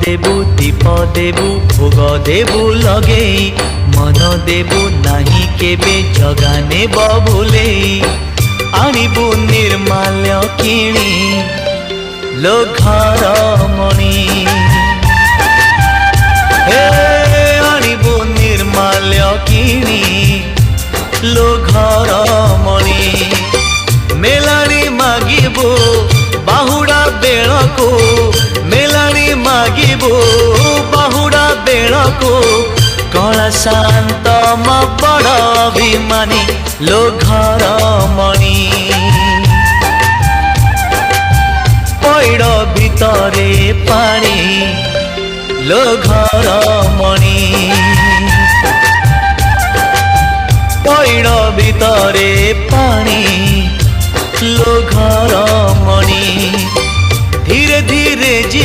देबु दीप देबु भोग देबु लगे मन देबु नाही केबे जगाने बबुले आनिबु निर्माल्य किणी लो घर मणि आनिबु निर्माल्य किणी लो घर मणि मेलानी मागिबु बाहुड़ा बेलको मेलानी मागिबु बाहुड़ा बेलको कला शांत म बड़ अभिमानी लो घर मणि पैड़ भितरे पानी लो घर मणि पैड़ भितरे पानी लो घर मणि धीरे धीरे जी